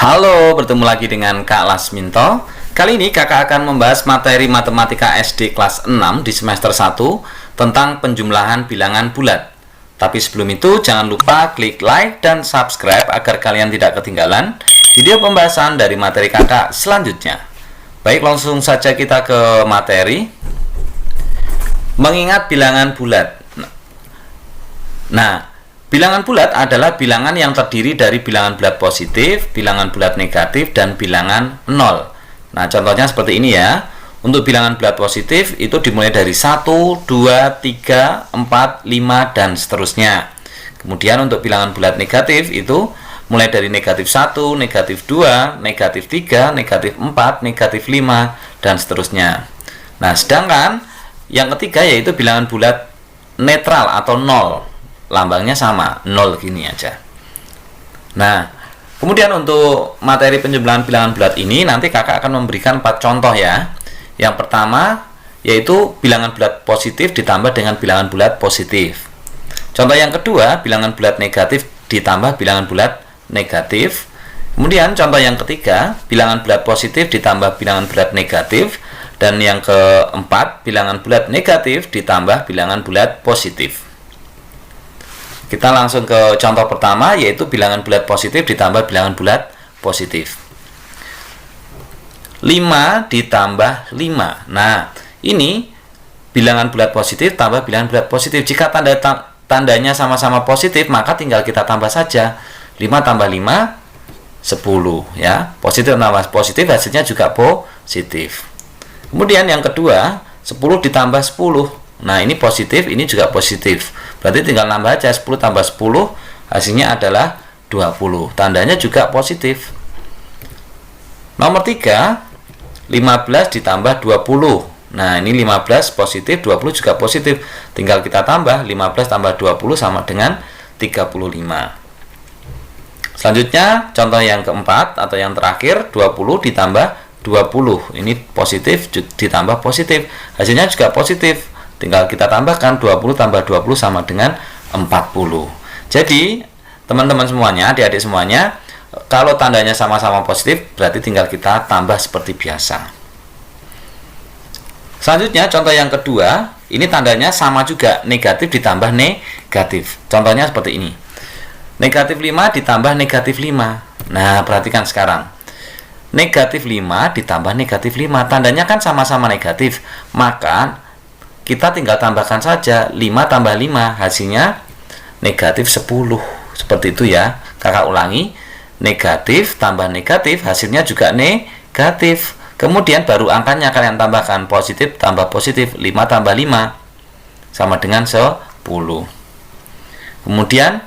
Halo, bertemu lagi dengan Kak Lasminto. Kali ini kakak akan membahas materi Matematika SD kelas 6 di semester 1 tentang penjumlahan bilangan bulat. Tapi sebelum itu, jangan lupa klik like dan subscribe agar kalian tidak ketinggalan video pembahasan dari materi kakak selanjutnya. Baik, langsung saja kita ke materi. Mengingat bilangan bulat. Nah, bilangan bulat adalah bilangan yang terdiri dari bilangan bulat positif, bilangan bulat negatif, dan bilangan 0. Nah, contohnya seperti ini ya. Untuk bilangan bulat positif itu dimulai dari 1, 2, 3, 4, 5, dan seterusnya. Kemudian untuk bilangan bulat negatif itu mulai dari negatif 1, negatif 2, negatif 3, negatif 4, negatif 5, dan seterusnya. Nah, sedangkan yang ketiga yaitu bilangan bulat netral atau 0. Lambangnya sama, 0 gini aja. Nah, kemudian untuk materi penjumlahan bilangan bulat ini nanti kakak akan memberikan 4 contoh ya. Yang pertama yaitu bilangan bulat positif ditambah dengan bilangan bulat positif. Contoh yang kedua, bilangan bulat negatif ditambah bilangan bulat negatif. Kemudian contoh yang ketiga, bilangan bulat positif ditambah bilangan bulat negatif. Dan yang keempat, bilangan bulat negatif ditambah bilangan bulat positif. Kita langsung ke contoh pertama yaitu bilangan bulat positif ditambah bilangan bulat positif. 5 ditambah 5. Nah, ini bilangan bulat positif tambah bilangan bulat positif. Jika tandanya sama-sama positif, maka tinggal kita tambah saja. 5 tambah 5 10 ya. Positif tambah positif hasilnya juga positif. Kemudian yang kedua, 10 ditambah 10. Nah, ini positif, ini juga positif. Berarti tinggal nambah aja, 10 tambah 10 hasilnya adalah 20. Tandanya juga positif. Nomor 3, 15 ditambah 20. Nah, ini 15 positif, 20 juga positif. Tinggal kita tambah, 15 tambah 20 sama dengan 35. Selanjutnya, contoh yang keempat atau yang terakhir, 20 ditambah 20. Ini positif ditambah positif. Hasilnya juga positif. Tinggal kita tambahkan 20 tambah 20 sama dengan 40. Jadi, teman-teman semuanya, adik-adik semuanya, kalau tandanya sama-sama positif, berarti tinggal kita tambah seperti biasa. Selanjutnya, contoh yang kedua, ini tandanya sama juga, negatif ditambah negatif. Contohnya seperti ini. Negatif 5 ditambah negatif 5. Nah, perhatikan sekarang. Negatif 5 ditambah negatif 5. Tandanya kan sama-sama negatif. Maka kita tinggal tambahkan saja 5 tambah 5. Hasilnya negatif 10. Seperti itu ya. Kakak ulangi. Negatif tambah negatif. Hasilnya juga negatif. Kemudian baru angkanya kalian tambahkan. Positif tambah positif. 5 tambah 5 sama dengan 10. Kemudian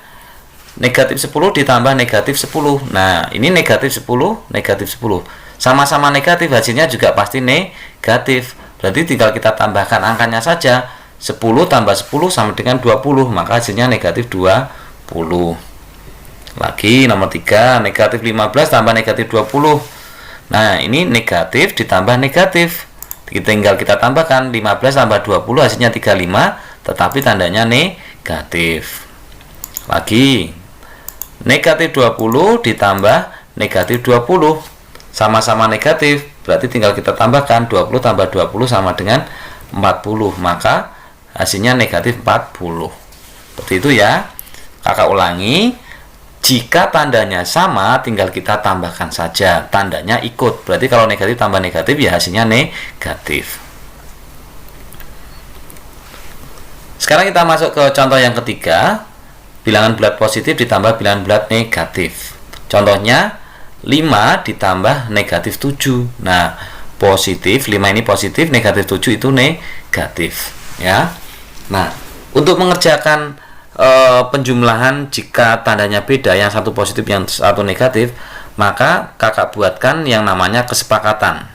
negatif 10 ditambah negatif 10. Nah, ini negatif 10, negatif 10. Sama-sama negatif, hasilnya juga pasti negatif. Berarti tinggal kita tambahkan angkanya saja. 10 tambah 10 sama dengan 20. Maka hasilnya negatif 20. Lagi nomor 3, negatif 15 tambah negatif 20. Nah, ini negatif ditambah negatif. Tinggal kita tambahkan 15 tambah 20 hasilnya 35. Tetapi tandanya negatif. Lagi negatif 20 ditambah negatif 20. Sama-sama negatif. Berarti tinggal kita tambahkan 20 tambah 20 sama dengan 40. Maka hasilnya negatif 40. Seperti itu ya. Kakak ulangi. Jika tandanya sama, tinggal kita tambahkan saja. Tandanya ikut. Berarti kalau negatif tambah negatif, ya hasilnya negatif. Sekarang kita masuk ke contoh yang ketiga. Bilangan bulat positif ditambah bilangan bulat negatif. Contohnya 5 ditambah negatif 7. Nah, positif 5 ini positif, negatif 7 itu negatif ya. Nah, untuk mengerjakan penjumlahan jika tandanya beda, yang satu positif yang satu negatif, maka kakak buatkan yang namanya kesepakatan.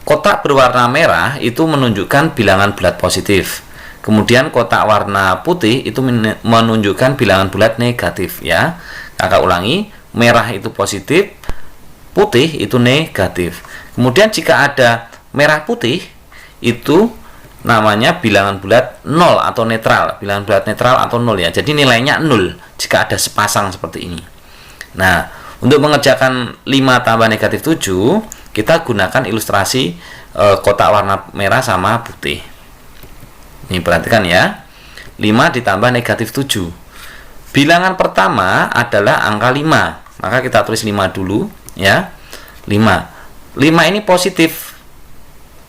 Kotak berwarna merah itu menunjukkan bilangan bulat positif. Kemudian kotak warna putih itu menunjukkan bilangan bulat negatif ya. Kakak ulangi, merah itu positif, putih itu negatif. Kemudian jika ada merah putih itu namanya bilangan bulat 0 atau netral. Bilangan bulat netral atau 0 ya. Jadi nilainya 0 jika ada sepasang seperti ini. Nah, untuk mengerjakan 5 tambah negatif 7, kita gunakan ilustrasi kotak warna merah sama putih. Ini perhatikan ya. 5 ditambah negatif 7. Bilangan pertama adalah angka 5. Maka kita tulis 5 dulu ya. 5. 5 ini positif.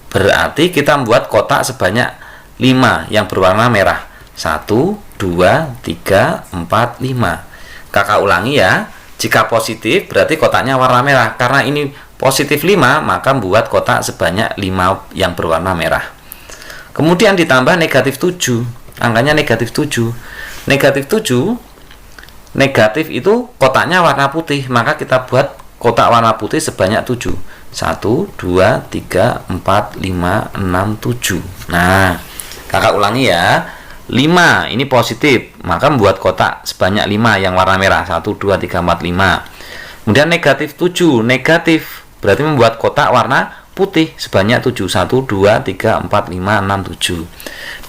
Berarti kita membuat kotak sebanyak 5 yang berwarna merah. 1, 2, 3, 4, 5. Kakak ulangi ya. Jika positif berarti kotaknya warna merah. Karena ini positif 5, maka membuat kotak sebanyak 5 yang berwarna merah. Kemudian ditambah negatif 7. Angkanya negatif 7. Negatif 7, negatif itu kotaknya warna putih. Maka kita buat kotak warna putih sebanyak 7. 1, 2, 3, 4, 5, 6, 7. Nah, kakak ulangi ya. 5 ini positif, maka membuat kotak sebanyak 5 yang warna merah. 1, 2, 3, 4, 5. Kemudian negatif 7, negatif berarti membuat kotak warna putih sebanyak 7. 1, 2, 3, 4, 5, 6, 7.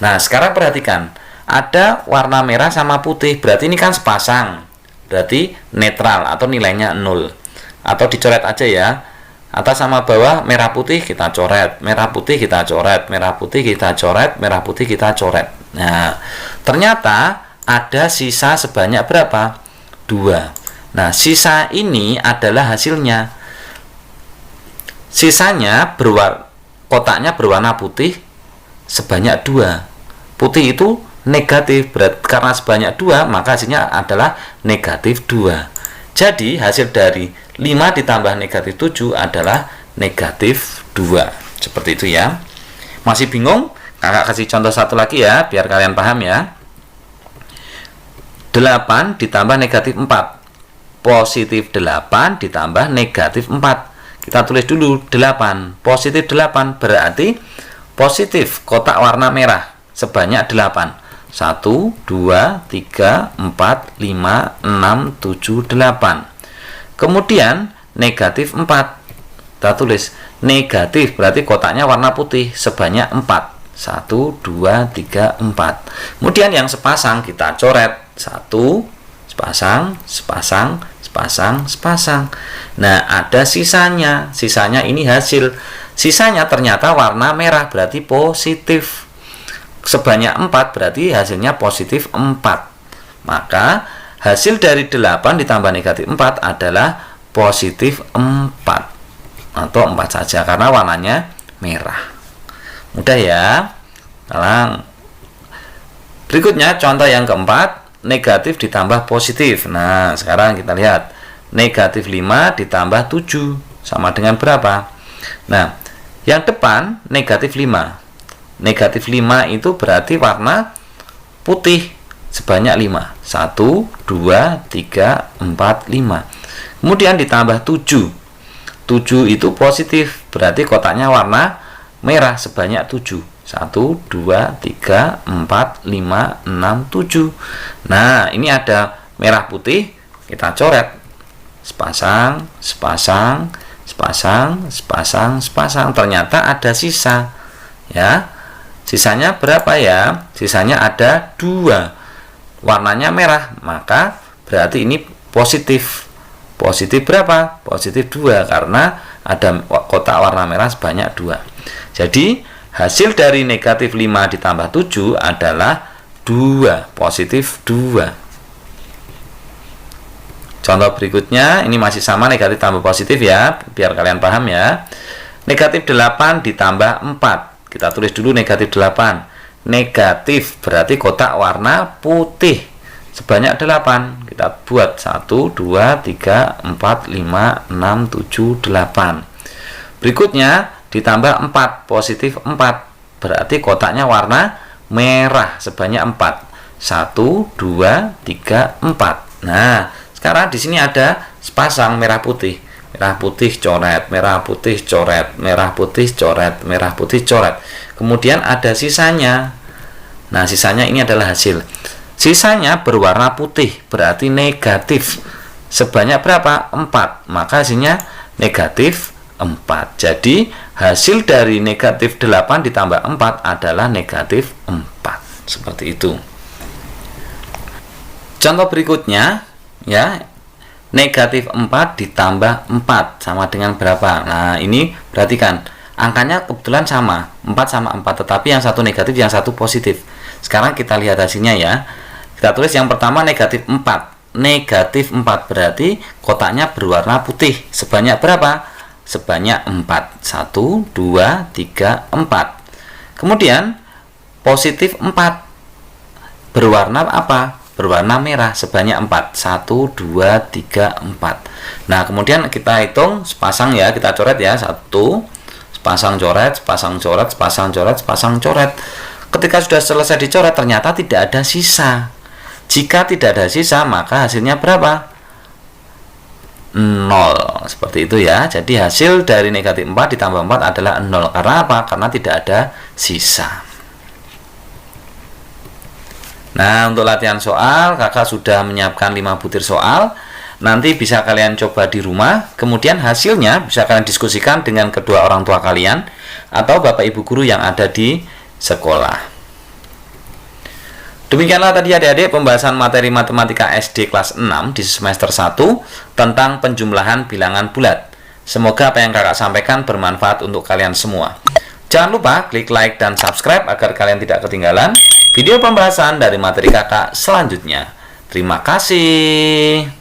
Nah, sekarang perhatikan. Ada warna merah sama putih, berarti ini kan sepasang. Berarti netral atau nilainya 0. Atau dicoret aja ya. Atas sama bawah merah putih kita coret, merah putih kita coret, merah putih kita coret, merah putih kita coret. Nah, ternyata ada sisa sebanyak berapa? 2. Nah, sisa ini adalah hasilnya. Sisanya kotaknya berwarna putih sebanyak 2. Putih itu negatif, karena sebanyak 2 maka hasilnya adalah negatif 2. Jadi hasil dari 5 ditambah negatif 7 adalah negatif 2. Seperti itu ya. Masih bingung? Kakak kasih contoh satu lagi ya, biar kalian paham ya. 8 ditambah negatif 4. Positif 8 ditambah negatif 4. Kita tulis dulu 8. Positif 8 berarti positif kotak warna merah sebanyak 8. 1, 2, 3, 4, 5, 6, 7, 8. Kemudian negatif 4. Kita tulis negatif berarti kotaknya warna putih sebanyak 4. 1, 2, 3, 4. Kemudian yang sepasang kita coret. 1, sepasang, sepasang, sepasang, sepasang. Nah, ada sisanya. Sisanya ini hasil. Sisanya ternyata warna merah berarti positif. Sebanyak 4 berarti hasilnya positif 4. Maka hasil dari 8 ditambah negatif 4 adalah positif 4. Atau 4 saja karena warnanya merah. Mudah ya. Sekarang berikutnya contoh yang keempat, negatif ditambah positif. Nah, sekarang kita lihat. Negatif 5 ditambah 7 sama dengan berapa? Nah, yang depan negatif 5. Negatif 5 itu berarti warna putih sebanyak 5. 1, 2, 3, 4, 5. Kemudian ditambah 7. 7 itu positif, berarti kotaknya warna merah sebanyak 7. 1, 2, 3, 4, 5, 6, 7. Nah, ini ada merah putih, kita coret. Sepasang, sepasang, sepasang, sepasang, sepasang. Ternyata ada sisa. Ya. Sisanya berapa ya? Sisanya ada 2. Warnanya merah, maka berarti ini positif. Positif berapa? Positif 2 karena ada kotak warna merah sebanyak 2. Jadi hasil dari negatif 5 ditambah 7 adalah 2. Positif 2. Contoh berikutnya, ini masih sama negatif tambah positif ya, biar kalian paham ya. Negatif 8 ditambah 4. Kita tulis dulu negatif 8. Negatif berarti kotak warna putih sebanyak 8. Kita buat 1, 2, 3, 4, 5, 6, 7, 8. Berikutnya ditambah 4. Positif 4. Berarti kotaknya warna merah sebanyak 4. 1, 2, 3, 4. Nah, sekarang di sini ada sepasang merah putih. Merah putih coret, merah putih coret, merah putih coret, merah putih coret. Kemudian ada sisanya. Nah, sisanya ini adalah hasil. Sisanya berwarna putih, berarti negatif. Sebanyak berapa? 4. Maka hasilnya negatif 4. Jadi hasil dari negatif 8 ditambah 4 adalah negatif 4. Seperti itu. Contoh berikutnya, ya, negatif 4 ditambah 4 sama dengan berapa? Nah, ini perhatikan, angkanya kebetulan sama, 4 sama 4, tetapi yang satu negatif, yang satu positif. Sekarang kita lihat hasilnya ya. Kita tulis yang pertama negatif 4. Negatif 4 berarti kotaknya berwarna putih. Sebanyak berapa? Sebanyak 4. 1, 2, 3, 4. Kemudian positif 4 berwarna apa? Berwarna merah sebanyak 4. 1, 2, 3, 4. Nah, kemudian kita hitung sepasang ya, kita coret ya. 1, sepasang coret, sepasang coret, sepasang coret, sepasang coret. Ketika sudah selesai dicoret, ternyata tidak ada sisa. Jika tidak ada sisa, maka hasilnya berapa? 0. Seperti itu ya. Jadi hasil dari negatif 4 ditambah 4 adalah 0. Karena apa? Karena tidak ada sisa. Nah, untuk latihan soal, kakak sudah menyiapkan 5 butir soal. Nanti bisa kalian coba di rumah. Kemudian hasilnya bisa kalian diskusikan dengan kedua orang tua kalian atau bapak ibu guru yang ada di sekolah. Demikianlah tadi adik-adik pembahasan materi matematika SD kelas 6 di semester 1 tentang penjumlahan bilangan bulat. Semoga apa yang kakak sampaikan bermanfaat untuk kalian semua. Jangan lupa klik like dan subscribe agar kalian tidak ketinggalan video pembahasan dari materi kakak selanjutnya. Terima kasih.